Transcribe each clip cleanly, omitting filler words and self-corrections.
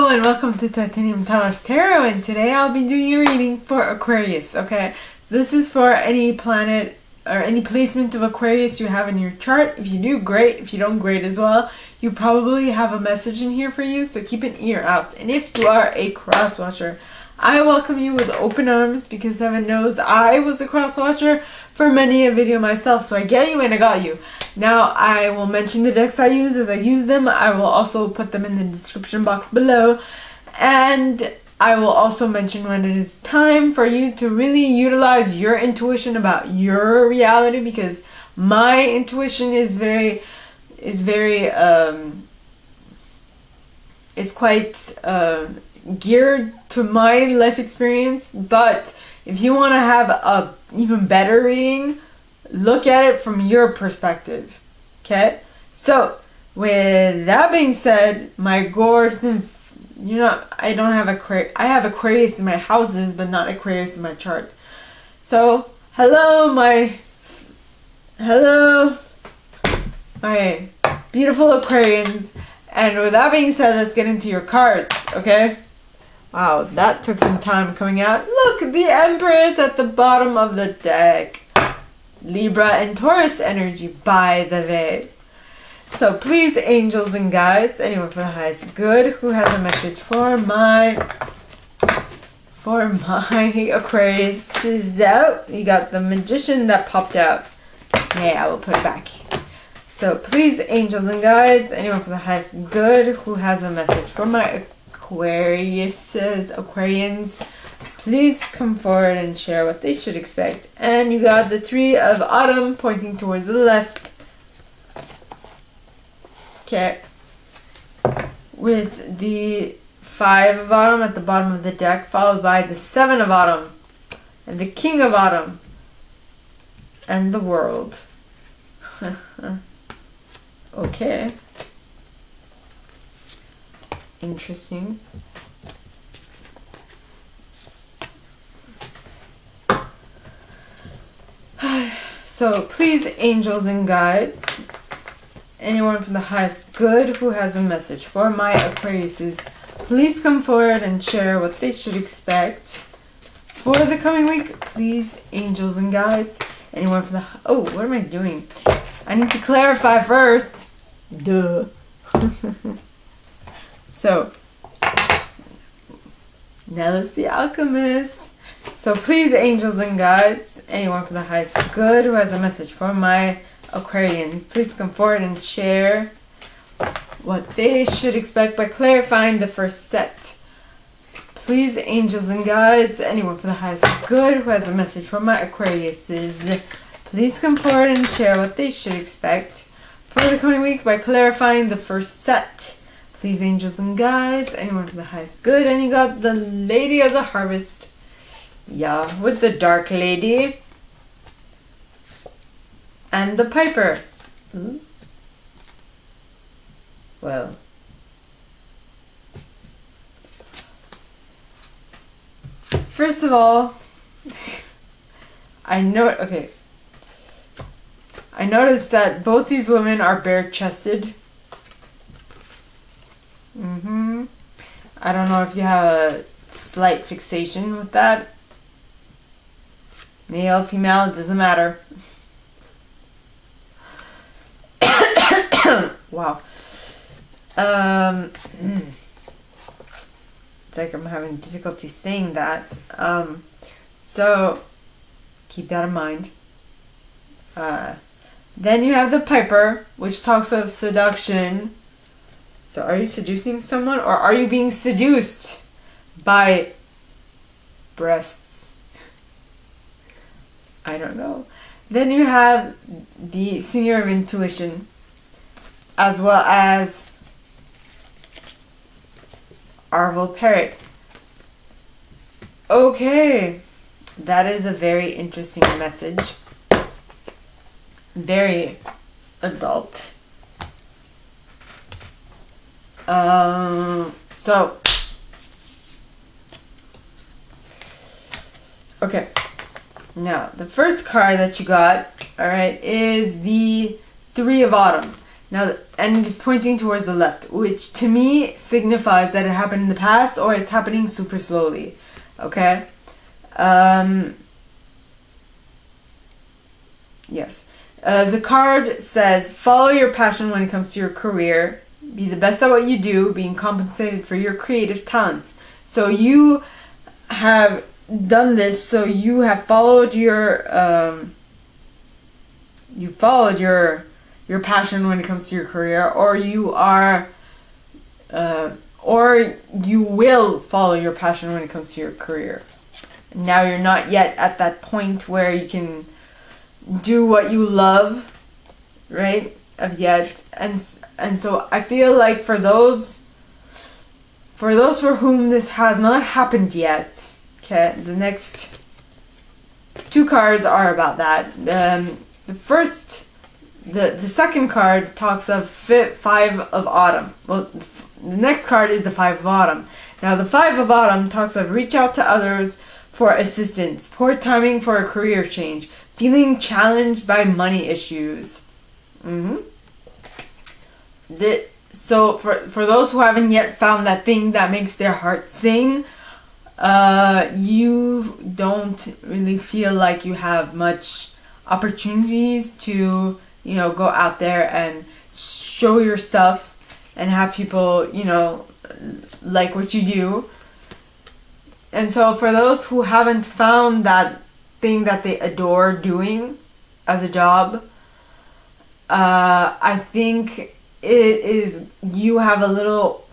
and welcome to Titanium Talos Tarot, and today I'll be doing a reading for Aquarius, okay? So this is for any planet or any placement of Aquarius you have in your chart. If you do, great. If you don't, great as well. You probably have a message in here for you, so keep an ear out. And if you are a cross-watcher, I welcome you with open arms because heaven knows I was a cross-watcher for many a video myself, so I get you and I got you. Now, I will mention the decks I use as I use them. I will also put them in the description box below. And I will also mention when it is time for you to really utilize your intuition about your reality, because my intuition is quite geared to my life experience. But if you want to have a even better reading, look at it from your perspective. Okay? So, with that being said, my gourds and I don't have Aquarius. I have Aquarius in my houses, but not Aquarius in my chart. So, hello my beautiful Aquarians. And with that being said, let's get into your cards, okay? Wow, that took some time coming out. Look, the Empress at the bottom of the deck. Libra and Taurus energy, by the way. So please, angels and guides, anyone for the highest good who has a message for my Aquarius. So you got the Magician that popped out. Yeah, I will put it back. So please, angels and guides, anyone for the highest good who has a message for my Aquarians, please come forward and share what they should expect. And you got the Three of Autumn pointing towards the left. Okay. With the Five of Autumn at the bottom of the deck, followed by the Seven of Autumn and the King of Autumn and the World. Okay. Interesting. So please, angels and guides, anyone from the highest good who has a message for my Aquariuses, please come forward and share what they should expect for the coming week. Please, angels and guides, anyone from the... Oh, what am I doing? I need to clarify first. Duh. So, now let's the Alchemist. So please, angels and guides, anyone from the highest good who has a message for my Aquarians, please come forward and share what they should expect by clarifying the first set. Please, angels and guides, anyone from the highest good who has a message for my Aquariuses, please come forward and share what they should expect for the coming week by clarifying the first set. Please, angels and guides, anyone from the highest good. And you got the Lady of the Harvest. Yeah, with the Dark Lady. And the Piper. Ooh. Well. First of all, I noticed that both these women are bare-chested. I don't know if you have a slight fixation with that. Male, female, it doesn't matter. Wow. It's like I'm having difficulty saying that. So, keep that in mind. Then you have the Piper, which talks of seduction. So are you seducing someone, or are you being seduced by breasts? I don't know. Then you have the Singer of Intuition, as well as Arvel Parrot. Okay, that is a very interesting message. Very adult. Okay. Now, the first card that you got, alright, is the Three of Autumn. Now, and it is pointing towards the left, which to me signifies that it happened in the past or it's happening super slowly. Okay? Yes. The card says, follow your passion when it comes to your career. Be the best at what you do, being compensated for your creative talents. So you have done this, so you have followed your passion when it comes to your career, or you are or you will follow your passion when it comes to your career. Now you're not yet at that point where you can do what you love, right? Of yet, and so I feel like for those for whom this has not happened yet, okay, the next two cards are about that. The second card talks of Five of Autumn. Well, the next card is the Five of Autumn. Now, the Five of Autumn talks of reach out to others for assistance, poor timing for a career change, feeling challenged by money issues. So for those who haven't yet found that thing that makes their heart sing, you don't really feel like you have much opportunities to, go out there and show your stuff and have people, like what you do. And so for those who haven't found that thing that they adore doing as a job, I think you have a little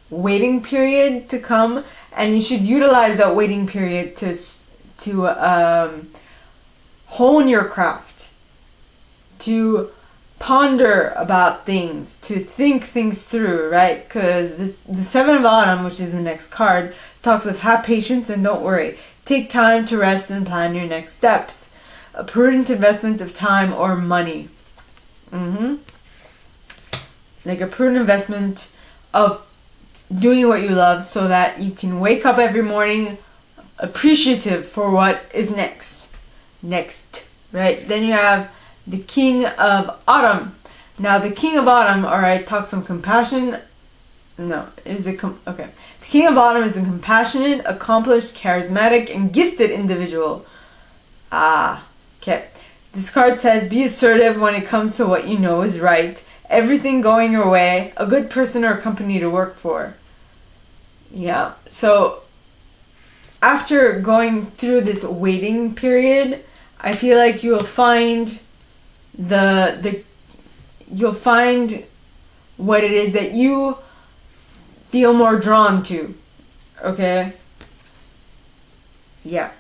waiting period to come, and you should utilize that waiting period to hone your craft, to ponder about things, to think things through, right? Because the Seven of Autumn, which is the next card, talks of have patience and don't worry. Take time to rest and plan your next steps. A prudent investment of time or money. Like a prudent investment of doing what you love so that you can wake up every morning appreciative for what is next, right? Then you have the King of Autumn. Now the King of Autumn, alright, talks of compassion. Okay. The King of Autumn is a compassionate, accomplished, charismatic, and gifted individual. Okay. This card says, be assertive when it comes to what you know is right. Everything going your way. A good person or company to work for. Yeah. So, after going through this waiting period, I feel like you'll find you'll find what it is that you feel more drawn to. Okay? Yeah.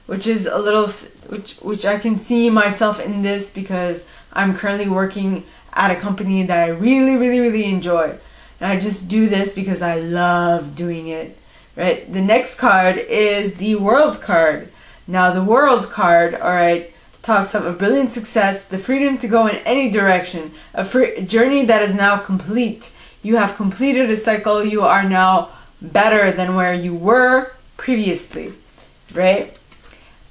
Which is a little, which I can see myself in this because I'm currently working at a company that I really, really, really enjoy. And I just do this because I love doing it, right? The next card is the World card. Now the World card, alright, talks of a brilliant success, the freedom to go in any direction, a journey that is now complete. You have completed a cycle, you are now better than where you were previously, right?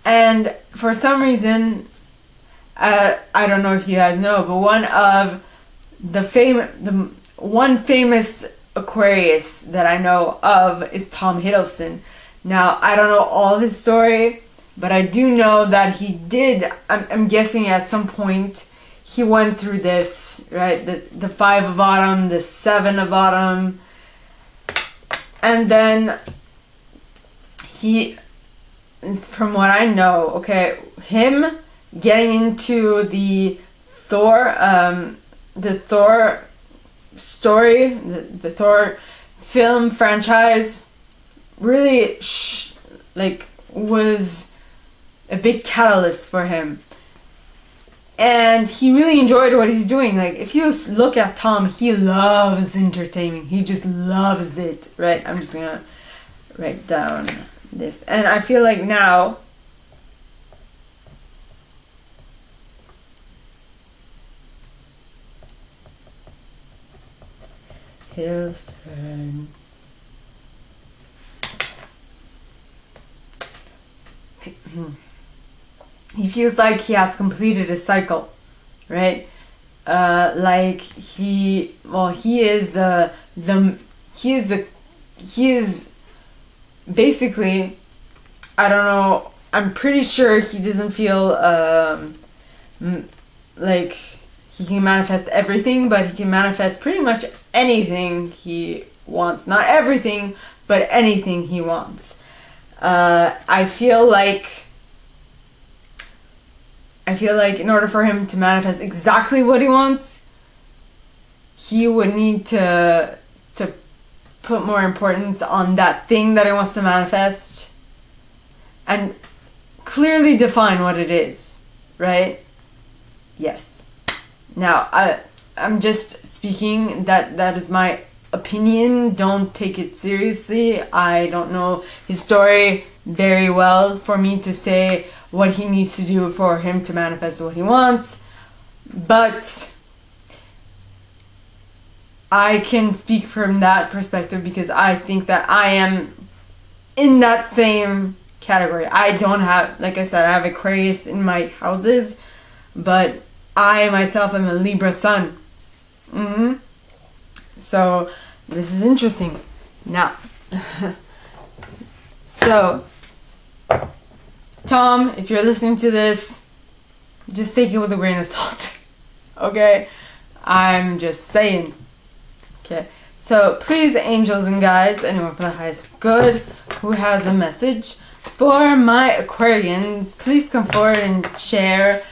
And for some reason, I don't know if you guys know, but one famous Aquarius that I know of is Tom Hiddleston. Now, I don't know all his story, but I do know that he did, I'm guessing at some point, he went through this, right? The Five of Autumn, the Seven of Autumn, and then from what I know, okay, him getting into the Thor story, the Thor film franchise, really was a big catalyst for him. And he really enjoyed what he's doing. Like, if you look at Tom, he loves entertainment. He just loves it, right? I'm just gonna write down this. And I feel like now his turn. He feels like he has completed a cycle, right? Like he is basically, I don't know, I'm pretty sure he doesn't feel like he can manifest everything, but he can manifest pretty much anything he wants. Not everything, but anything he wants. I feel like in order for him to manifest exactly what he wants, he would need to put more importance on that thing that he wants to manifest and clearly define what it is, right? Yes. Now, I'm just speaking, that is my opinion. Don't take it seriously. I don't know his story very well for me to say what he needs to do for him to manifest what he wants, but I can speak from that perspective because I think that I am in that same category. I don't have, like I said, I have Aquarius in my houses, but I myself am a Libra sun. So this is interesting. Now, so Tom, if you're listening to this, just take it with a grain of salt. Okay? I'm just saying. Okay. So please, angels and guides, anyone for the highest good who has a message for my Aquarians, please come forward and share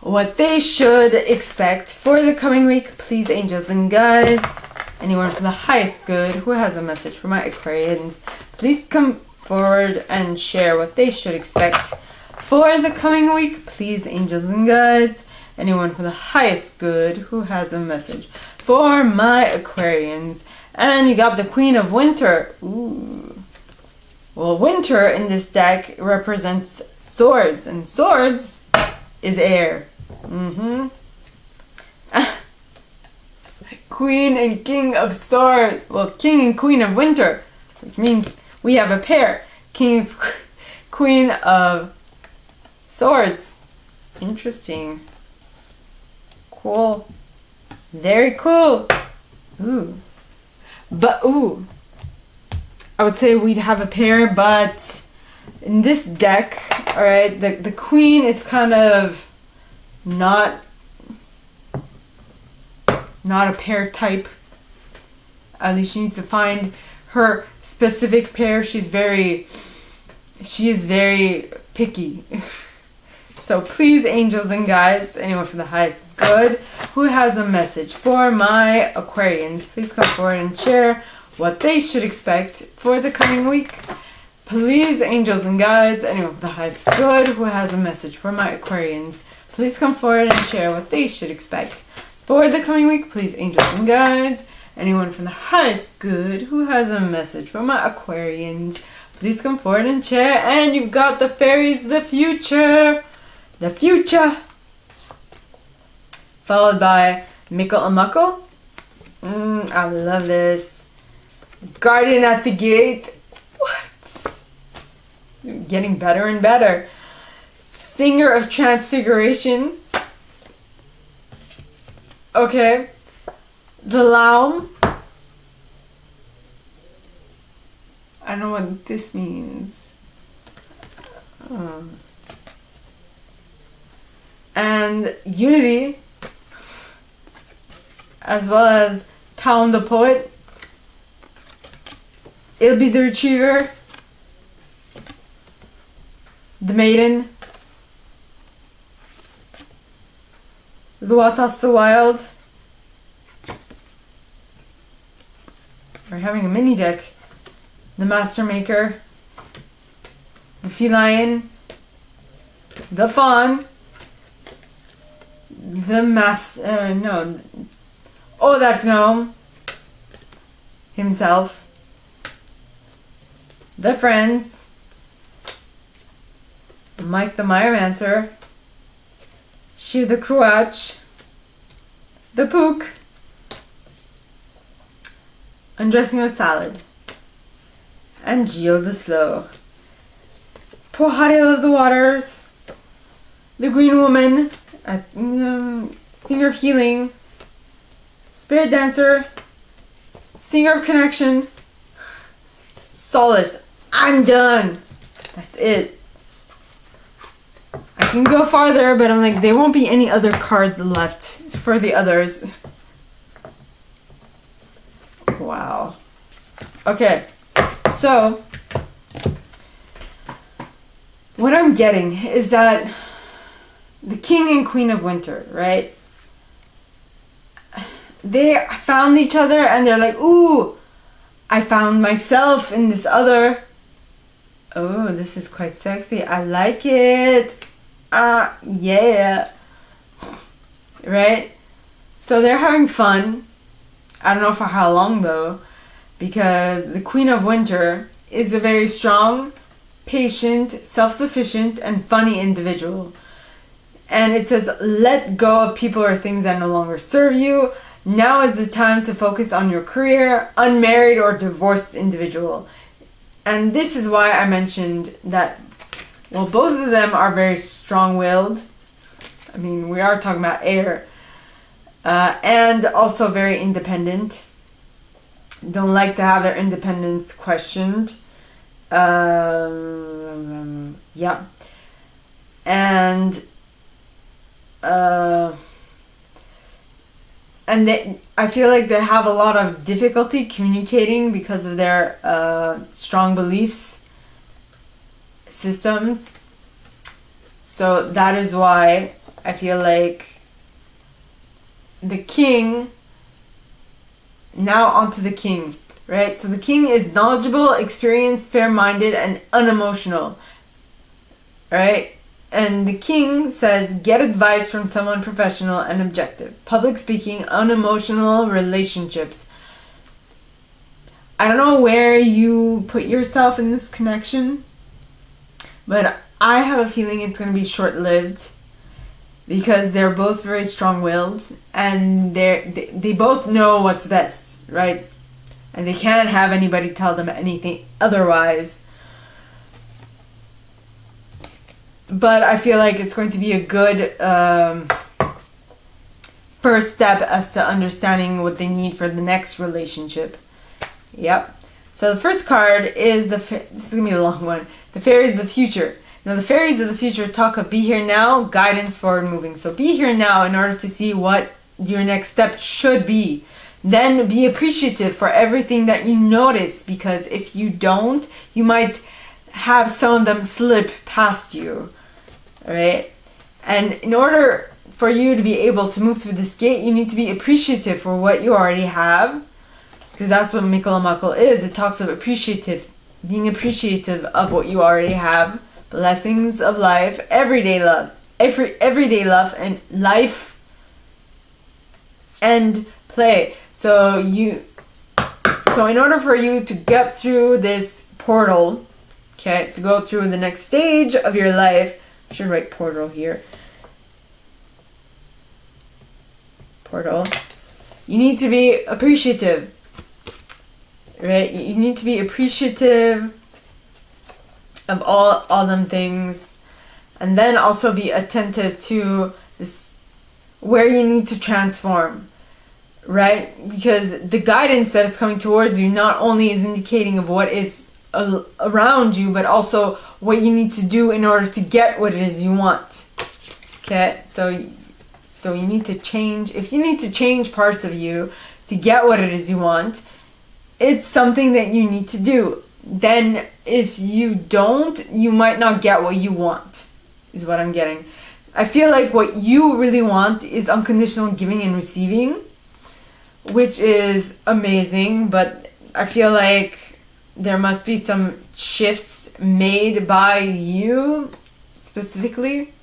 what they should expect for the coming week. Please, angels and guides, anyone for the highest good who has a message for my Aquarians, please come forward and share what they should expect for the coming week. Please, angels and guides, anyone for the highest good who has a message for my Aquarians. And you got the Queen of Winter. Ooh. Well, winter in this deck represents swords, and swords is air. Queen and King of Swords. Well, King and Queen of Winter, which means we have a pair. King and Queen of Swords. Interesting. Cool. Very cool. Ooh. But, I would say we'd have a pair, but in this deck, alright, the queen is kind of not a pair type. At least she needs to find her specific pair. She is very picky. So please, angels and guides, anyone for the highest good who has a message for my Aquarians, please come forward and share what they should expect for the coming week. Please, angels and guides, anyone for the highest good who has a message for my Aquarians, please come forward and share what they should expect for the coming week. Please, angels and guides, anyone from the highest good who has a message for my Aquarians, please come forward and share. And you've got the fairies, the future. The future. Followed by Mickle and Muckle. I love this. Guardian at the gate. What? Getting better and better. Singer of Transfiguration. Okay. The Laum. I don't know what this means. And Unity, as well as Town the Poet. It'll be the Retriever, the Maiden, the Wathos the Wild. We're having a mini deck. The Master Maker, the Feline, the Fawn, the that gnome himself, the Friends, Mike the Myomancer, Shiv the Cruach, the Pook, Undressing with Salad, and Geo the Slow. Poor Hariel of the Waters, the Green Woman, Singer of healing, spirit dancer, singer of connection, solace. I'm done. That's it. I can go farther, but I'm like, there won't be any other cards left for the others. Wow. Okay, so what I'm getting is that the King and Queen of Winter, right? They found each other and they're like, ooh, I found myself in this other. Oh, this is quite sexy. I like it. Yeah. Right? So they're having fun. I don't know for how long though, because the Queen of Winter is a very strong, patient, self-sufficient, and funny individual. And it says, let go of people or things that no longer serve you. Now is the time to focus on your career, unmarried or divorced individual. And this is why I mentioned that, well, both of them are very strong-willed. I mean, we are talking about air. And also very independent. Don't like to have their independence questioned. Yeah. And I feel like they have a lot of difficulty communicating because of their strong beliefs systems. So that is why I feel like the King, now onto the King, right? So the King is knowledgeable, experienced, fair-minded, and unemotional, right? And the King says, get advice from someone professional and objective. Public speaking, unemotional relationships. I don't know where you put yourself in this connection, but I have a feeling it's going to be short-lived because they're both very strong-willed and they both know what's best, right? And they can't have anybody tell them anything otherwise. But I feel like it's going to be a good first step as to understanding what they need for the next relationship. Yep. So the first card is this is going to be a long one. The Fairies of the Future. Now the Fairies of the Future talk of be here now, guidance forward moving. So be here now in order to see what your next step should be. Then be appreciative for everything that you notice, because if you don't, you might have some of them slip past you. Alright? And in order for you to be able to move through this gate, you need to be appreciative for what you already have. Because that's what Mikulamako is. It talks of being appreciative of what you already have. Blessings of life, everyday love. Everyday love and life and play. So in order for you to get through this portal, okay, to go through the next stage of your life, I should write portal here. Portal. You need to be appreciative. Right? You need to be appreciative of all them things. And then also be attentive to this, where you need to transform. Right? Because the guidance that is coming towards you not only is indicating of what is around you, but also what you need to do in order to get what it is you want. Okay? So you need to change. If you need to change parts of you to get what it is you want, it's something that you need to do. Then if you don't, you might not get what you want, is what I'm getting. I feel like what you really want is unconditional giving and receiving, which is amazing, but I feel like there must be some shifts made by you specifically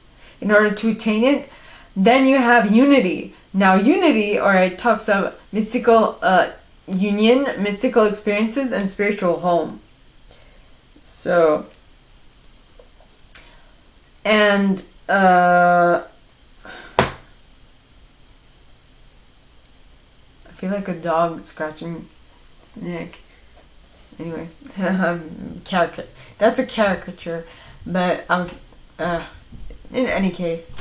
in order to attain it. Then you have unity. Now unity, or it talks of mystical union, mystical experiences, and spiritual home. So, and I feel like a dog scratching its neck. Anyway, that's a caricature, but I was, in any case.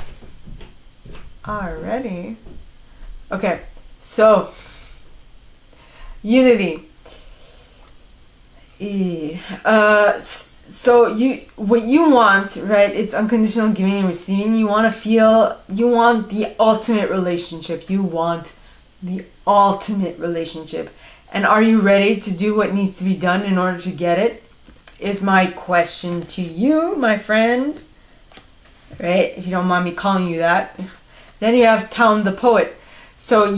Alrighty. Okay, so unity. So what you want, right? It's unconditional giving and receiving. You want the ultimate relationship. You want the ultimate relationship. And are you ready to do what needs to be done in order to get it? Is my question to you, my friend. Right? If you don't mind me calling you that. Then you have Talm the poet. So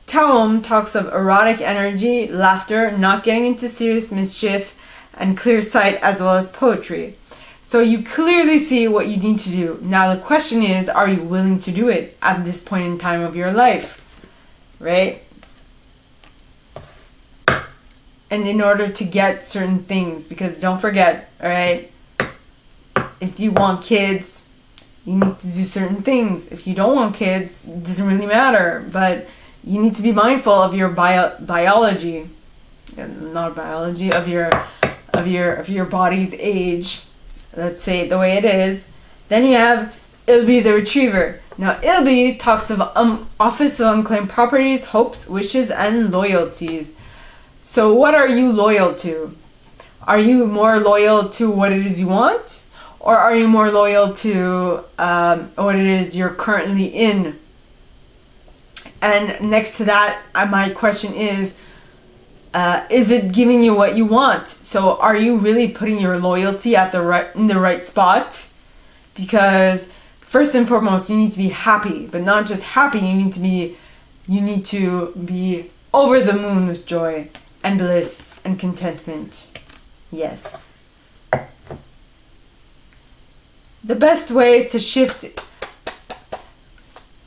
Talm talks of erotic energy, laughter, not getting into serious mischief, and clear sight, as well as poetry. So you clearly see what you need to do. Now the question is, are you willing to do it at this point in time of your life? Right? And in order to get certain things, because don't forget, alright, if you want kids, you need to do certain things. If you don't want kids, it doesn't really matter, but you need to be mindful of your biology, not biology, of your body's age. Let's say it the way it is. Then you have Ilby the retriever. Now Ilby talks of office of unclaimed properties, hopes, wishes, and loyalties. So what are you loyal to? Are you more loyal to what it is you want? Or are you more loyal to what it is you're currently in? And next to that, my question is it giving you what you want? So are you really putting your loyalty in the right spot? Because first and foremost, you need to be happy, but not just happy. You need to be over the moon with joy and bliss and contentment. Yes. The best way to shift.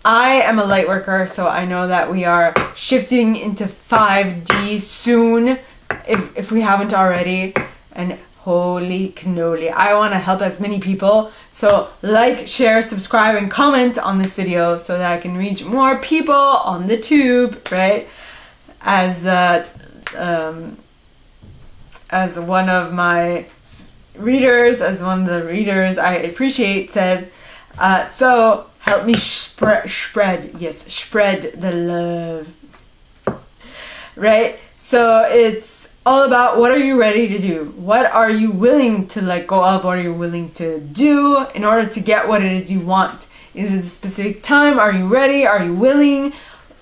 I am a light worker, so I know that we are shifting into 5D soon, if we haven't already. And holy cannoli, I want to help as many people. So like, share, subscribe, and comment on this video so that I can reach more people on the tube, right? As one of my readers, I appreciate, says, so help me spread the love, right? So it's all about, what are you ready to do? What are you willing to let go of? What are you willing to do in order to get what it is you want? Is it a specific time? Are you ready? Are you willing?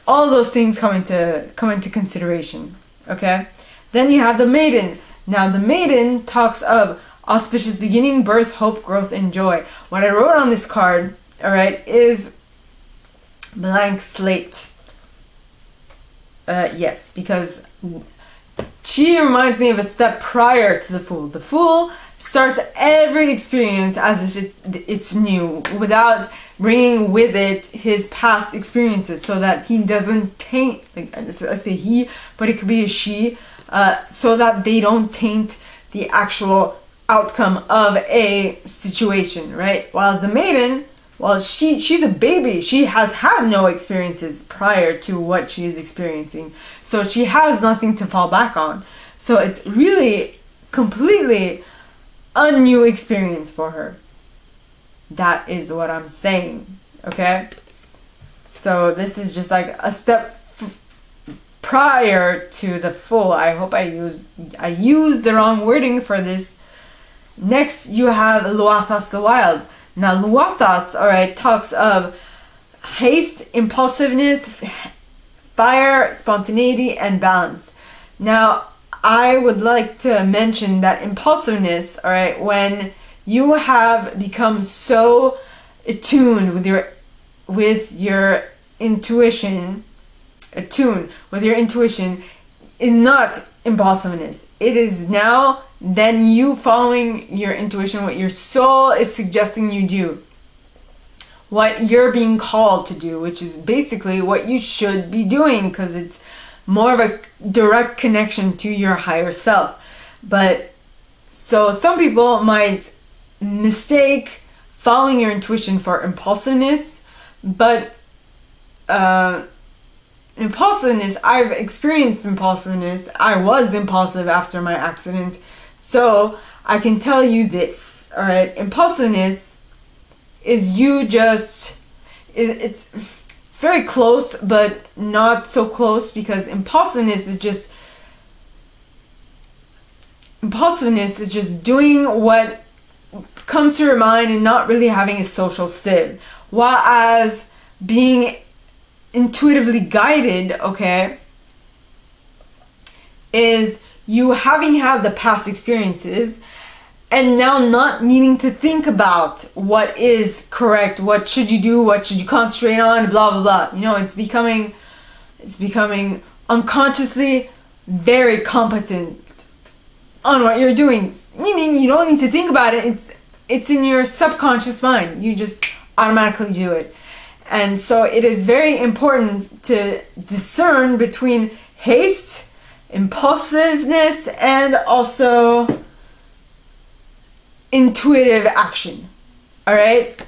All those things come into consideration, okay? Then you have the Maiden. Now the Maiden talks of auspicious beginning, birth, hope, growth, and joy. What I wrote on this card, alright, is blank slate. Yes, because she reminds me of a step prior to the Fool. The Fool starts every experience as if it's new, without bringing with it his past experiences, so that he doesn't taint, like I say he, but it could be a she, so that they don't taint the actual outcome of a situation, right? Whilst the Maiden, well, she's a baby. She has had no experiences prior to what she is experiencing, so she has nothing to fall back on. So it's really completely a new experience for her. That is what I'm saying, okay? So this is just like a step prior to the Fool. I hope I used the wrong wording for this. Next, you have Luathas the Wild. Now, Luathas, alright, talks of haste, impulsiveness, fire, spontaneity, and balance. Now, I would like to mention that impulsiveness, alright, when you have become so attuned with your intuition, is not impulsiveness. It is now then you following your intuition, what your soul is suggesting you do, what you're being called to do, which is basically what you should be doing, because it's more of a direct connection to your higher self. But so some people might mistake following your intuition for impulsiveness, but impulsiveness, I've experienced impulsiveness. I was impulsive after my accident, so I can tell you this, alright? Impulsiveness is you just it's very close, but not so close, because impulsiveness is just doing what comes to your mind and not really having a social sieve. While as being intuitively guided, okay, is you having had the past experiences and now not needing to think about what is correct, what should you do, what should you concentrate on, blah blah blah. You know, it's becoming unconsciously very competent on what you're doing, meaning you don't need to think about it. It's in your subconscious mind. You just automatically do it. And so it is very important to discern between haste, impulsiveness, and also intuitive action. All right?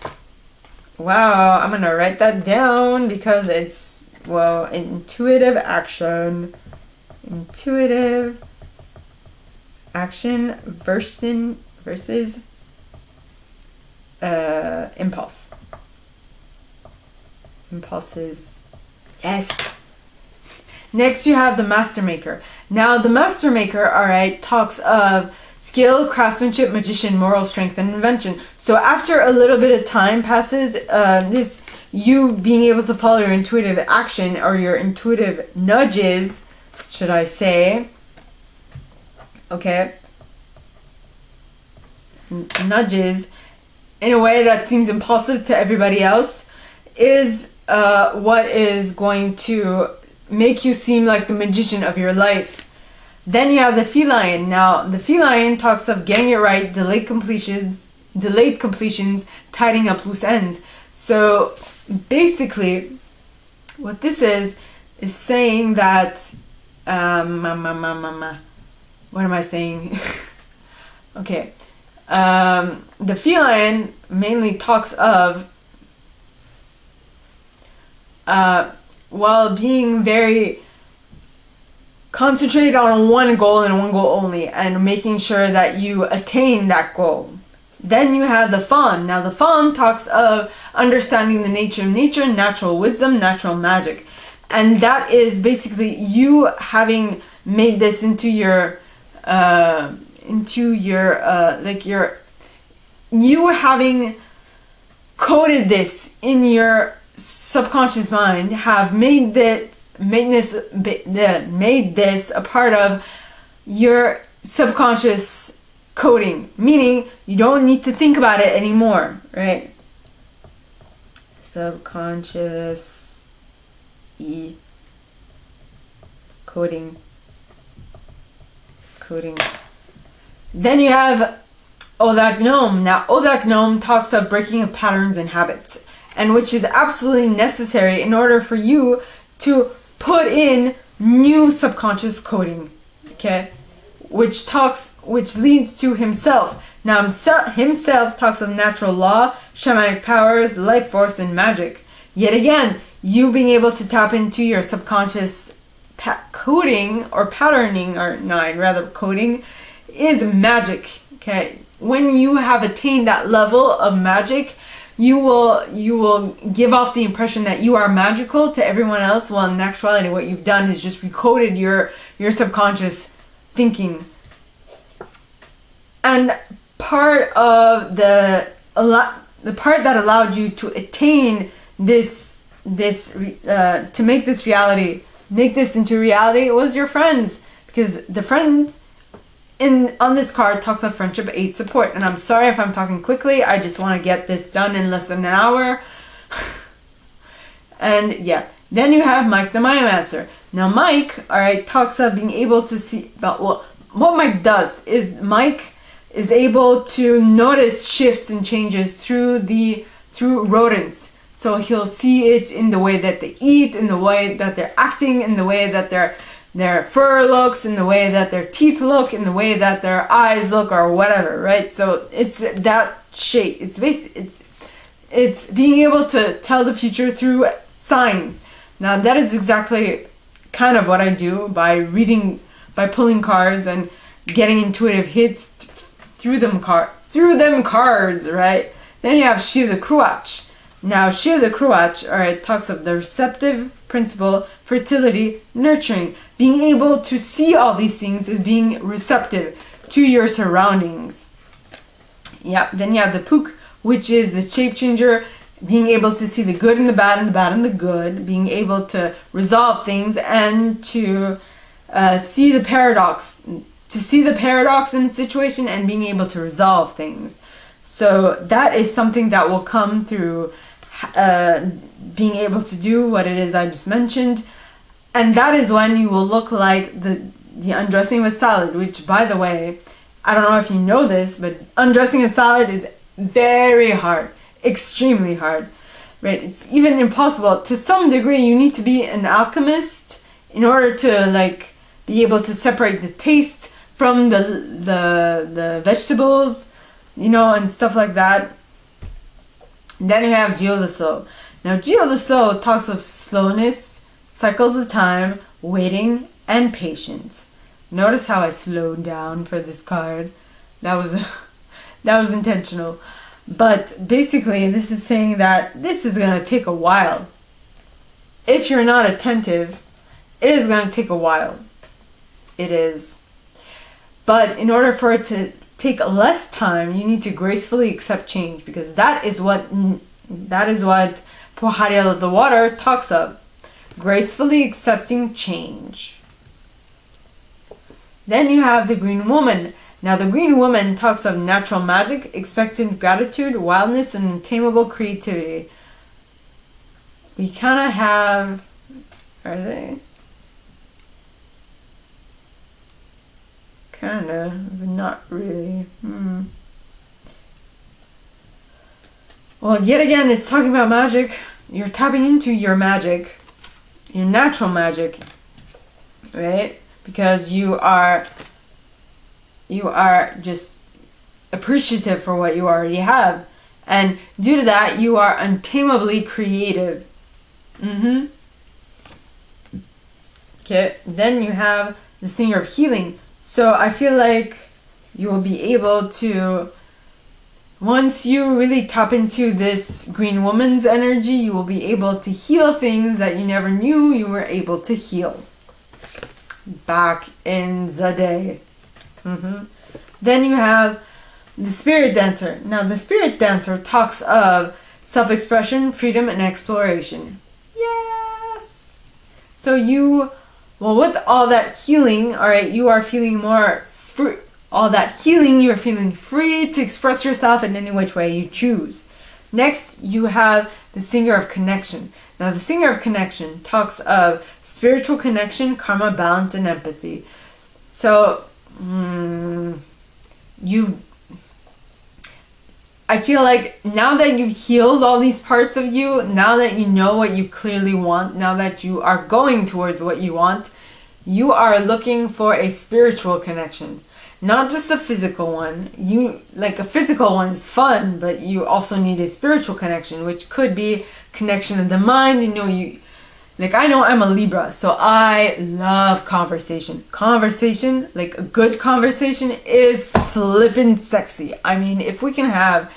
Wow, I'm going to write that down because it's, well, intuitive action. Intuitive action versus impulse. Impulses. Yes. Next you have the Master Maker. Now the Master Maker, alright, talks of skill, craftsmanship, magician, moral strength, and invention. So after a little bit of time passes, you being able to follow your intuitive action, or your intuitive nudges, should I say, okay, nudges, in a way that seems impulsive to everybody else, is what is going to make you seem like the magician of your life. Then you have the feline. Now the feline talks of getting it right, delayed completions, tidying up loose ends. So basically what this is saying that what am I saying? Okay. The feline mainly talks of while being very concentrated on one goal and one goal only, and making sure that you attain that goal. Then you have the fawn. Now the fawn talks of understanding the nature of nature, natural wisdom, natural magic. And that is basically you having made this into your you having coded this in your subconscious mind, have made this a part of your subconscious coding, meaning you don't need to think about it anymore, right? Subconscious coding. Then you have Odak Gnome. Now Odak Gnome talks of breaking of patterns and habits, and which is absolutely necessary in order for you to put in new subconscious coding, okay, which leads to himself. Now himself talks of natural law, shamanic powers, life force, and magic. Yet again, you being able to tap into your subconscious coding or patterning, or no, I'd rather coding, is magic, okay? When you have attained that level of magic, you will give off the impression that you are magical to everyone else, while in actuality what you've done is just recoded your subconscious thinking. And part of the part that allowed you to attain this to make this into reality was your friends, because the friends on this card talks of friendship, aid, support. And I'm sorry if I'm talking quickly. I just want to get this done in less than an hour. And yeah, then you have Mike the Myomancer. Now Mike, alright, talks of being able to see about, well, what Mike does is Mike is able to notice shifts and changes through rodents. So he'll see it in the way that they eat, in the way that they're acting, in the way that their fur looks, in the way that their teeth look, in the way that their eyes look, or whatever, right? So it's that shape. It's being able to tell the future through signs. Now that is exactly kind of what I do by pulling cards and getting intuitive hits through them cards, right? Then you have Shiv the Cruach. Now, Shir the Cruach, alright, talks of the receptive principle, fertility, nurturing. Being able to see all these things is being receptive to your surroundings. Yeah, then you have the Puk, which is the shape changer, being able to see the good and the bad and the bad and the good, being able to resolve things and to see the paradox in a situation and being able to resolve things. So that is something that will come through being able to do what it is I just mentioned. And that is when you will look like the undressing with salad, which, by the way, I don't know if you know this, but undressing a salad is very hard, extremely hard, right? It's even impossible. To some degree, you need to be an alchemist in order to like be able to separate the taste from the vegetables, you know, and stuff like that. Then you have Geo the Slow. Now, Geo the Slow talks of slowness, cycles of time, waiting, and patience. Notice how I slowed down for this card. That was intentional. But basically, this is saying that this is going to take a while. If you're not attentive, it is going to take a while. It is. But in order for it to take less time, you need to gracefully accept change, because that is what Pohariel of the Water talks of. Gracefully accepting change. Then you have the Green Woman. Now, the Green Woman talks of natural magic, expectant gratitude, wildness, and untamable creativity. We kind of have... Are they? Kind of, but not really. Well, yet again, it's talking about magic. You're tapping into your magic. Your natural magic. Right? Because you are just appreciative for what you already have. And due to that, you are untamably creative. Okay, then you have the Singer of Healing. So I feel like you will be able to, once you really tap into this Green Woman's energy, you will be able to heal things that you never knew you were able to heal. Back in the day. Then you have the Spirit Dancer. Now, the Spirit Dancer talks of self-expression, freedom, and exploration. Yes! So with all that healing, alright, you are feeling more free. All that healing, you are feeling free to express yourself in any which way you choose. Next, you have the Singer of Connection. Now, the Singer of Connection talks of spiritual connection, karma, balance, and empathy. So, I feel like now that you've healed all these parts of you, now that you know what you clearly want, now that you are going towards what you want, you are looking for a spiritual connection. Not just a physical one. A physical one is fun, but you also need a spiritual connection, which could be connection of the mind. I know I'm a Libra, so I love conversation. Conversation, like a good conversation, is flippin' sexy. I mean, if we can have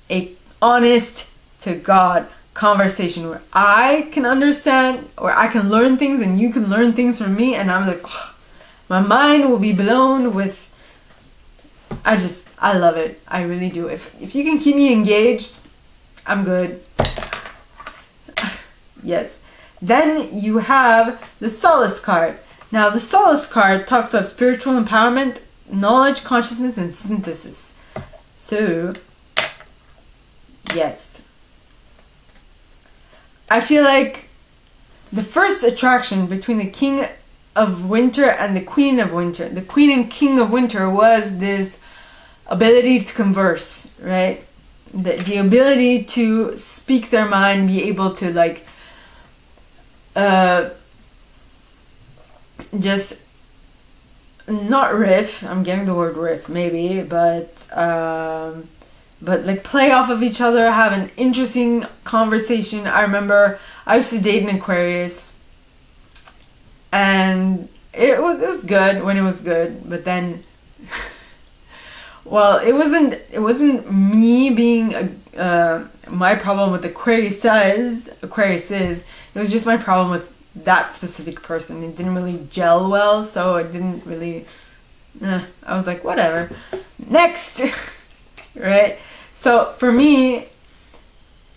a honest to God conversation where I can understand, or I can learn things and you can learn things from me, and I'm like, oh, my mind will be blown with... I love it. I really do. If you can keep me engaged, I'm good. Yes. Then you have the Solace card. Now, the Solace card talks of spiritual empowerment, knowledge, consciousness, and synthesis. So, yes. I feel like the first attraction between the King of Winter and the Queen of Winter, the Queen and King of Winter, was this ability to converse, right? The ability to speak their mind, be able to just not riff, I'm getting the word riff maybe, but play off of each other, have an interesting conversation. I remember I used to date an Aquarius, and it was good when it was good, but then well, it wasn't me being my problem with Aquarius is, it was just my problem with that specific person. It didn't really gel well, so it didn't really, I was like, whatever. Next! Right? So for me,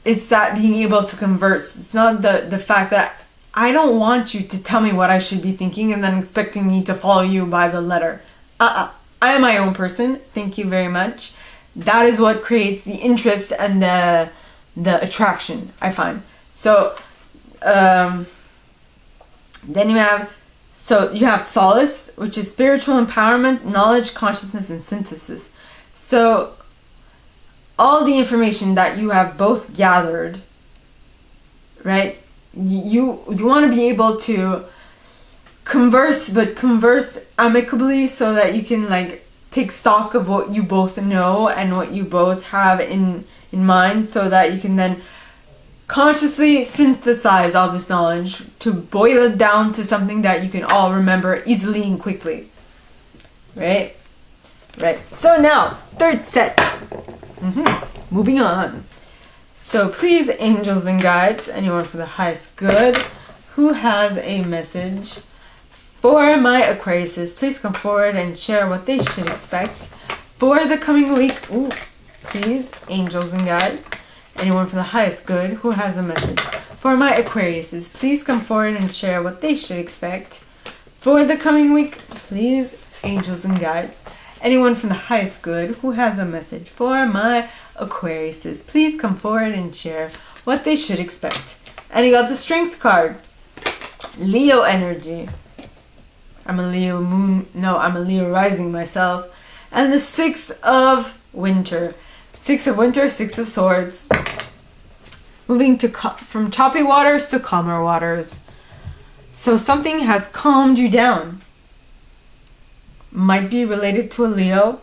it's that being able to converse. It's not the fact that I don't want you to tell me what I should be thinking and then expecting me to follow you by the letter. I am my own person. Thank you very much. That is what creates the interest and the attraction, I find. So, then you have solace, which is spiritual empowerment, knowledge, consciousness, and synthesis. So, all the information that you have both gathered, right? You want to be able to converse, but converse amicably so that you can like take stock of what you both know and what you both have in mind, so that you can then consciously synthesize all this knowledge to boil it down to something that you can all remember easily and quickly. Right? Right. So now, third set. Moving on. So please, angels and guides, anyone for the highest good who has a message for my Aquariuses, please come forward and share what they should expect for the coming week. Ooh, please, angels and guides, anyone for the highest good who has a message for my Aquariuses, please come forward and share what they should expect for the coming week. Please, angels and guides, anyone from the highest good who has a message for my Aquariuses, please come forward and share what they should expect. And you got the Strength card. Leo energy. I'm a Leo moon. No, I'm a Leo rising myself. And the Six of Winter. Six of Winter, Six of Swords. Moving to from choppy waters to calmer waters. So something has calmed you down. Might be related to a Leo.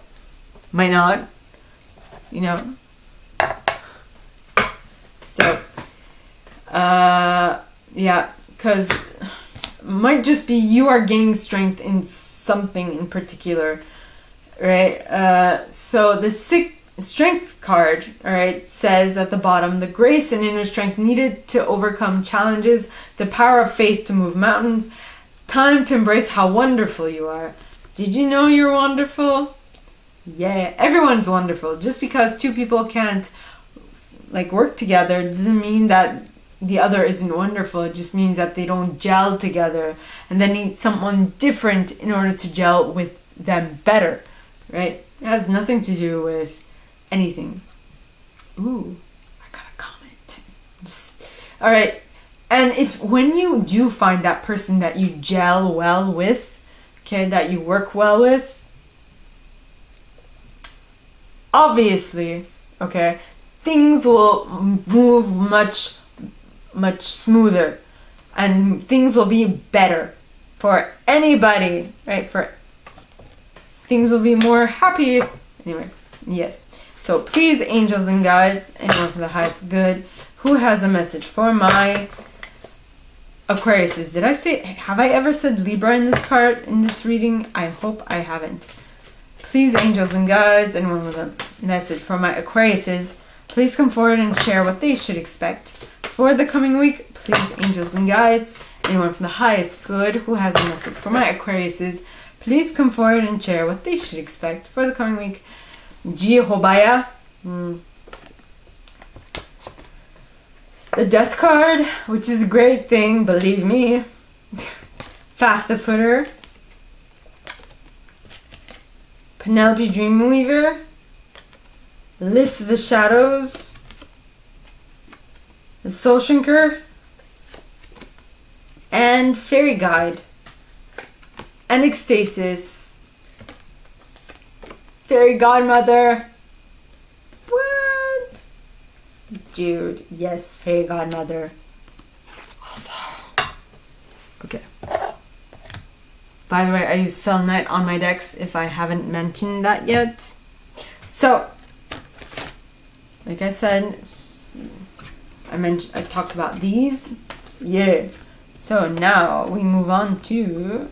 Might not. You know. So, yeah, because might just be you are gaining strength in something in particular, right? So the Strength card, all right, says at the bottom, the grace and inner strength needed to overcome challenges, the power of faith to move mountains, time to embrace how wonderful you are. Did you know you're wonderful? Yeah, everyone's wonderful. Just because two people can't like work together doesn't mean that the other isn't wonderful. It just means that they don't gel together and they need someone different in order to gel with them better, right? It has nothing to do with anything. Ooh, I got a comment. All right. And if when you do find that person that you gel well with, okay, that you work well with, obviously, okay, things will move much smoother and things will be better for anybody, right? For things will be more happy. Anyway, yes. So please, angels and guides, anyone for the highest good who has a message for my Aquariuses. Did I say, have I ever said Libra in this card, in this reading? I hope I haven't. Please, angels and guides, anyone with a message for my Aquariuses, please come forward and share what they should expect for the coming week. Please, angels and guides, anyone from the highest good who has a message for my Aquariuses, please come forward and share what they should expect for the coming week. Jehovah. The Death card, which is a great thing, believe me. Fast the Footer. Penelope Dreamweaver. List of the Shadows. The Soul Shrinker. And Fairy Guide. And Ecstasis. Fairy Godmother. What? Dude, yes, Fairy Godmother. Awesome. Okay. By the way, I use selenite on my decks if I haven't mentioned that yet. So, like I said, I talked about these. Yeah. So now we move on to,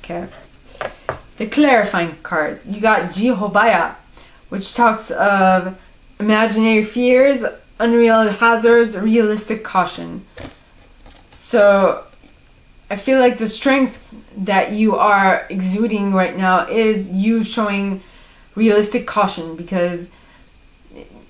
okay, the clarifying cards. You got Jehovah, which talks of imaginary fears, unreal hazards, realistic caution. So I feel like the strength that you are exuding right now is you showing realistic caution, because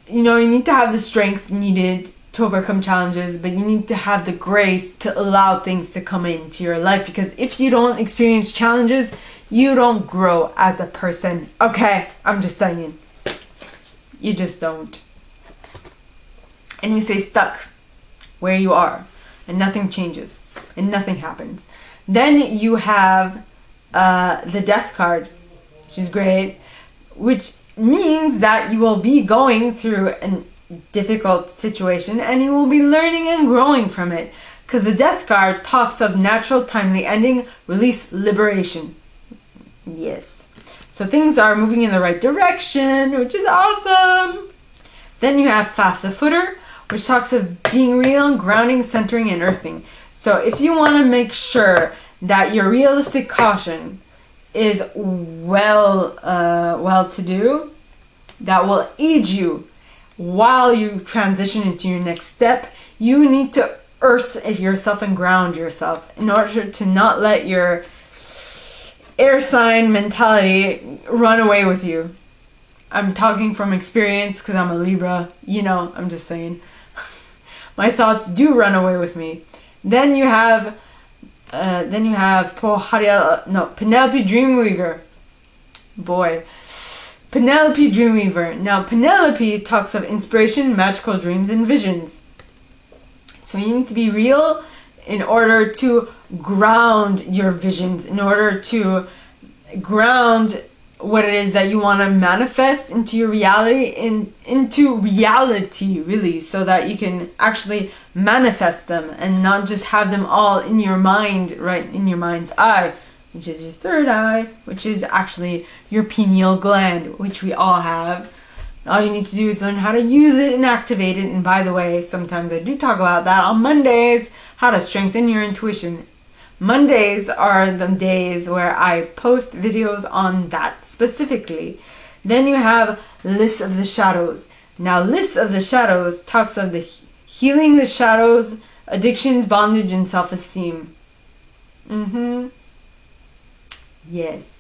you need to have the strength needed to overcome challenges, but you need to have the grace to allow things to come into your life, because if you don't experience challenges, you don't grow as a person. Okay, I'm just saying. You just don't. And you stay stuck where you are, and nothing changes, and nothing happens. Then you have the Death card, which is great, which means that you will be going through a difficult situation, and you will be learning and growing from it, because the Death card talks of natural, timely ending, release, liberation. Yes. So things are moving in the right direction, which is awesome. Then you have Faf the Footer, which talks of being real, grounding, centering, and earthing. So if you want to make sure that your realistic caution is well to do, that will aid you while you transition into your next step, you need to earth yourself and ground yourself in order to not let your air sign mentality run away with you. I'm talking from experience because I'm a Libra. I'm just saying. My thoughts do run away with me. Then you have Penelope Dreamweaver. Boy. Penelope Dreamweaver. Now, Penelope talks of inspiration, magical dreams, and visions. So you need to be real in order to ground your visions, in order to ground what it is that you want to manifest into your reality, into reality, really, so that you can actually manifest them and not just have them all in your mind, right in your mind's eye, which is your third eye, which is actually your pineal gland, which we all have. All you need to do is learn how to use it and activate it. And by the way, sometimes I do talk about that on Mondays, how to strengthen your intuition. Mondays are the days where I post videos on that specifically. Then you have List of the Shadows. Now, List of the Shadows talks of the healing the shadows, addictions, bondage, and self-esteem. Yes.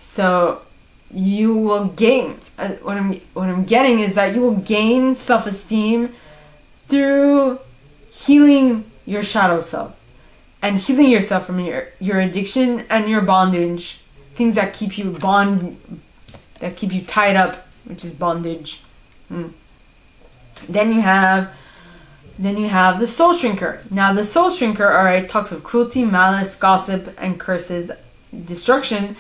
So you will gain. What I'm getting is that you will gain self-esteem through healing your shadow self and healing yourself from your addiction and your bondage, things that keep you tied up, which is bondage. Then you have the Soul Shrinker. Now the Soul Shrinker, alright, talks of cruelty, malice, gossip, and curses, destruction,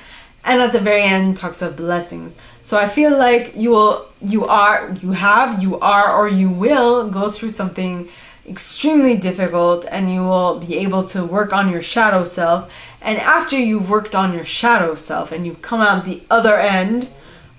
and at the very end talks of blessings. So I feel like you will go through something extremely difficult, and you will be able to work on your shadow self. And after you've worked on your shadow self and you've come out the other end,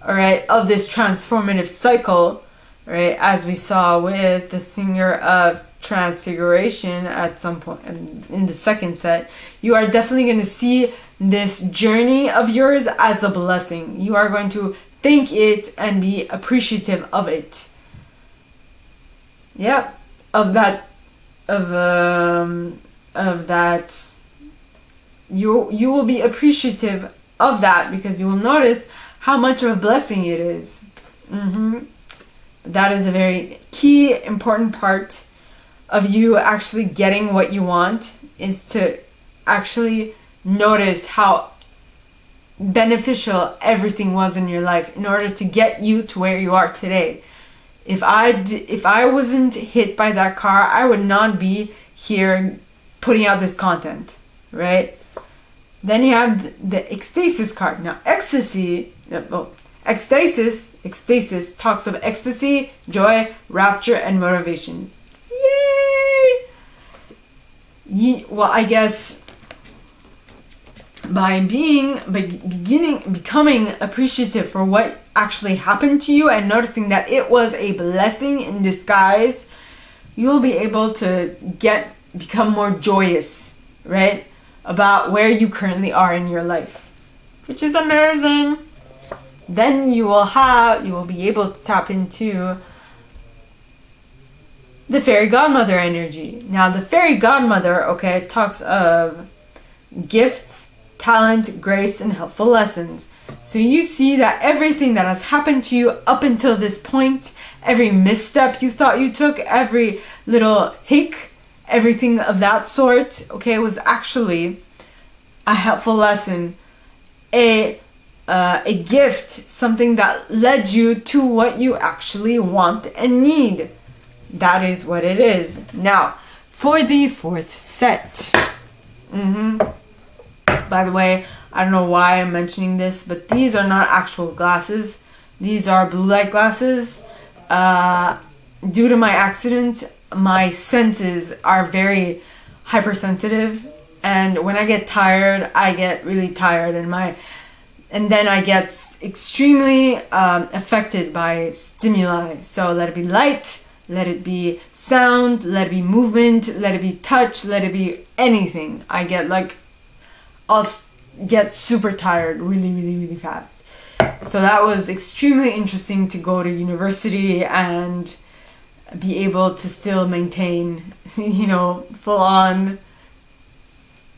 alright, of this transformative cycle, right, as we saw with the Singer of Transfiguration at some point in the second set, you are definitely going to see this journey of yours as a blessing. You are going to thank it and be appreciative of it. Yep, of that. You will be appreciative of that, because you will notice how much of a blessing it is. That is a very key, important part of you actually getting what you want, is to actually notice how beneficial everything was in your life in order to get you to where you are today. If I wasn't hit by that car, I would not be here putting out this content, right? Then you have the ecstasis card. Now, ecstasis talks of ecstasy, joy, rapture, and motivation. Yay! Well, I guess by becoming appreciative for what actually happened to you and noticing that it was a blessing in disguise, you'll be able to become more joyous, right? about where you currently are in your life, which is amazing. Then you will be able to tap into the fairy godmother energy. Now the fairy godmother, okay, talks of gifts, talent, grace, and helpful lessons. So you see that everything that has happened to you up until this point, every misstep you thought you took, every little hic, everything of that sort, okay, was actually a helpful lesson, a gift, something that led you to what you actually want and need. That is what it is. Now, for the fourth set. By the way, I don't know why I'm mentioning this, but these are not actual glasses. These are blue light glasses. Due to my accident, my senses are very hypersensitive, and when I get tired, I get really tired, and then I get extremely affected by stimuli. So let it be light, let it be sound, let it be movement, let it be touch, let it be anything. I'll get super tired really fast. So that was extremely interesting to go to university and be able to still maintain, full on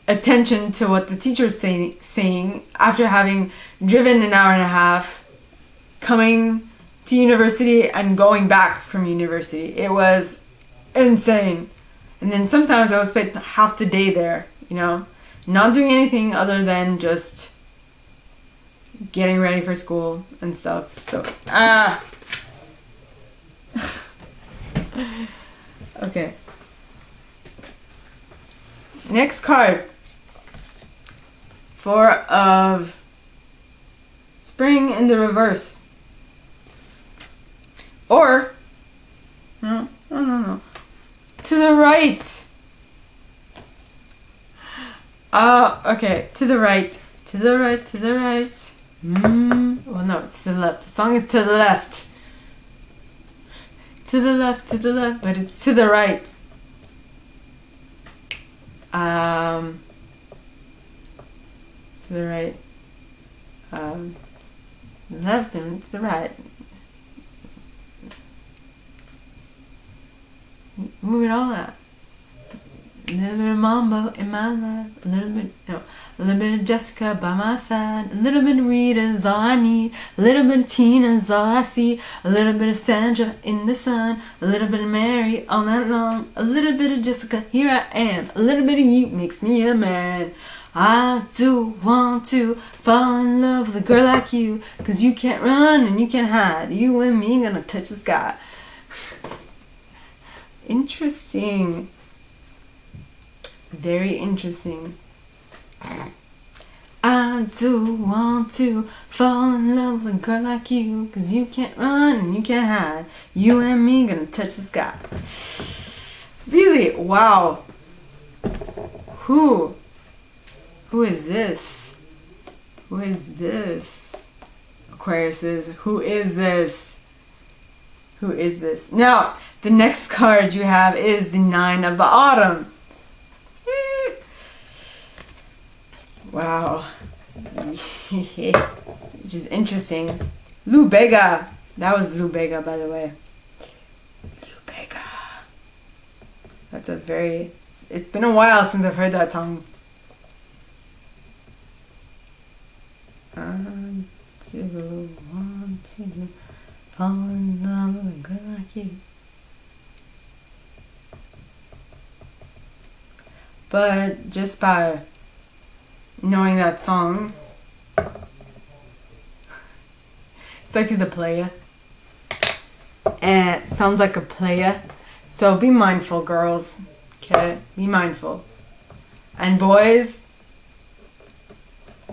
attention to what the teacher's saying after having driven an hour and a half, coming to university and going back from university. It was insane. And then sometimes I would spend half the day there, not doing anything other than just getting ready for school and stuff. So, okay. Next card. 4 of Spring in the reverse. Or, no. To the right. Okay, to the right. Well, no, it's to the left. The song is to the left. To the left, but it's to the right. To the right. Left and to the right. Move it all out. A little bit of mambo in my life, a little bit of Jessica by my side, a little bit of Rita's all I need, a little bit of Tina's all I see, a little bit of Sandra in the sun, a little bit of Mary all night long, a little bit of Jessica, here I am, a little bit of you makes me a man. I do want to fall in love with a girl like you, 'cause you can't run and you can't hide, you and me gonna touch the sky. Interesting. Very interesting. I do want to fall in love with a girl like you, 'cause you can't run and you can't hide, you and me gonna touch the sky. Really? Wow. Who is this? Who is this? Aquarius is, who is this? Who is this? Now, the next card you have is the 9 of the Autumn. Wow. Which is interesting. Lou Bega. That was Lou Bega, by the way. Lou Bega. That's a very... It's been a while since I've heard that song. I do want to fall in love with a girl like you. But just by knowing that song, it's like he's a player. And it sounds like a player. So be mindful, girls. Okay? Be mindful. And boys,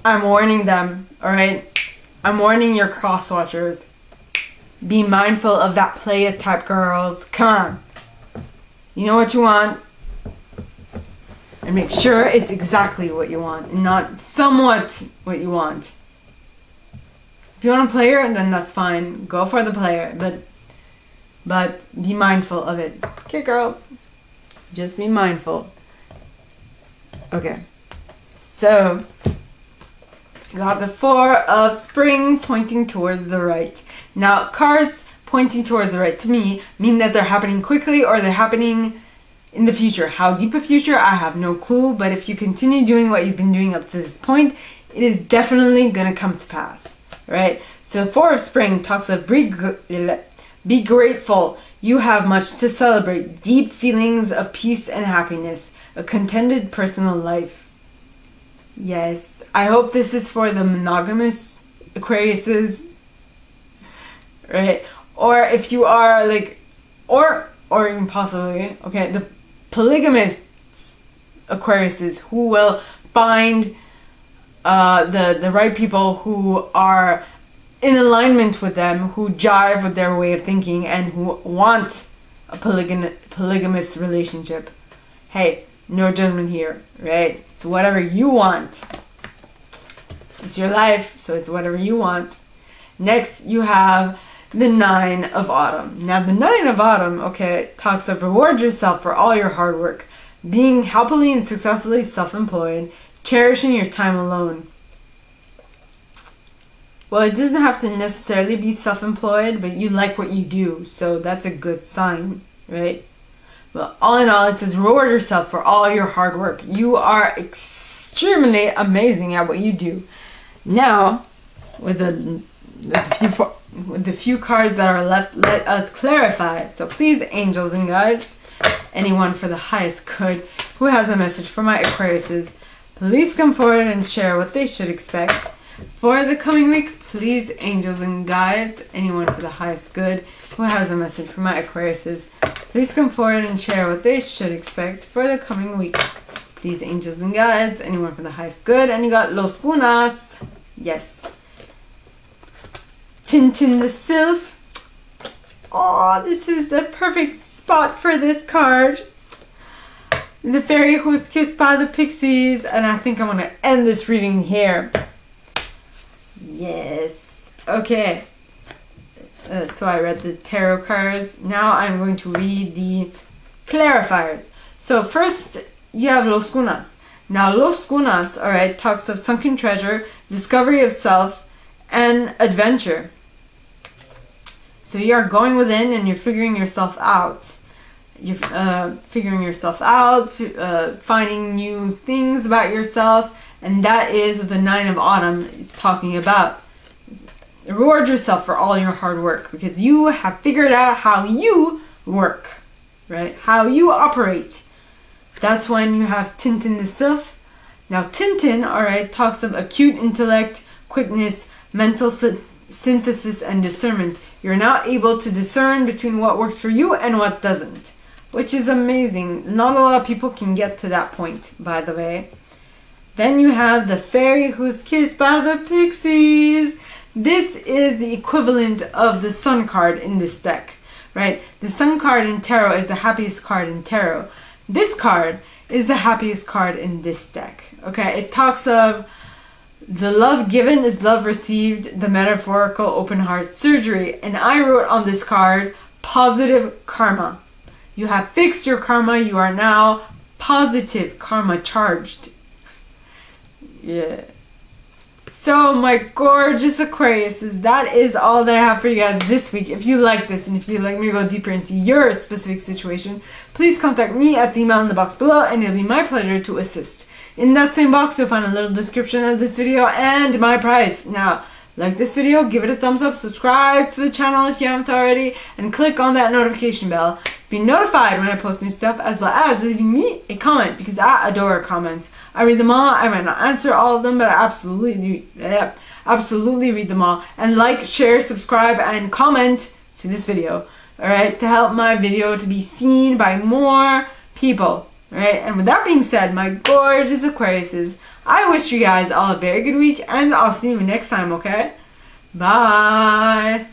I'm warning them, alright? I'm warning your cross watchers. Be mindful of that player type, girls. Come on. You know what you want. And make sure it's exactly what you want and not somewhat what you want. If you want a player, then that's fine. Go for the player, but be mindful of it. Okay, girls? Just be mindful. Okay. So, you got the Four of Spring pointing towards the right. Now, cards pointing towards the right to me mean that they're happening quickly or they're happening in the future. How deep a future, I have no clue, but if you continue doing what you've been doing up to this point, it is definitely going to come to pass, right? So the Four of Spring talks of be grateful. You have much to celebrate. Deep feelings of peace and happiness. A contented personal life. Yes, I hope this is for the monogamous Aquariuses, right? Or if you are like, or even possibly, okay, the polygamous Aquariuses who will find the right people who are in alignment with them, who jive with their way of thinking, and who want a polygamous relationship. Hey, no judgment here, right? It's whatever you want. It's your life, so it's whatever you want. Next, you have the Nine of Autumn. Now, the Nine of Autumn, okay, talks of reward yourself for all your hard work, being happily and successfully self-employed, cherishing your time alone. Well, it doesn't have to necessarily be self-employed, but you like what you do, so that's a good sign, right? Well, all in all, it says reward yourself for all your hard work. You are extremely amazing at what you do. Now, with the few cards that are left, let us clarify. So please, angels and guides, anyone for the highest good who has a message for my Aquariuses, please come forward and share what they should expect for the coming week. Please, angels and guides, anyone for the highest good who has a message for my Aquariuses, please come forward and share what they should expect for the coming week. Please, angels and guides, anyone for the highest good. And you got Los Gunas. Yes. Tintin the Sylph. Oh, this is the perfect spot for this card. The fairy who's kissed by the pixies. And I think I'm going to end this reading here. Yes. Okay. So I read the tarot cards. Now I'm going to read the clarifiers. So first, you have Los Gunas. Now Los Gunas, alright, talks of sunken treasure, discovery of self, and adventure. So you are going within and you're figuring yourself out. You're figuring yourself out, finding new things about yourself, and that is what the Nine of Autumn is talking about. Reward yourself for all your hard work because you have figured out how you work, right? How you operate. That's when you have Tintin the Sylph. Now Tintin, alright, talks of acute intellect, quickness, mental synthesis, and discernment. You're now able to discern between what works for you and what doesn't, which is amazing. Not a lot of people can get to that point, by the way. Then you have the fairy who's kissed by the pixies. This is the equivalent of the Sun card in this deck, right? The Sun card in tarot is the happiest card in tarot. This card is the happiest card in this deck, okay? It talks of the love given is love received, the metaphorical open heart surgery. And I wrote on this card, positive karma. You have fixed your karma. You are now positive karma charged. Yeah. So my gorgeous Aquariuses, that is all that I have for you guys this week. If you like this and if you'd like me to go deeper into your specific situation, please contact me at the email in the box below and it'll be my pleasure to assist. In that same box, you'll find a little description of this video and my price. Now, like this video, give it a thumbs up, subscribe to the channel if you haven't already, and click on that notification bell. Be notified when I post new stuff, as well as leaving me a comment, because I adore comments. I read them all. I might not answer all of them, but I absolutely read them all. And like, share, subscribe, and comment to this video, alright, to help my video to be seen by more people. Alright, and with that being said, my gorgeous Aquariuses, I wish you guys all a very good week, and I'll see you next time, okay? Bye!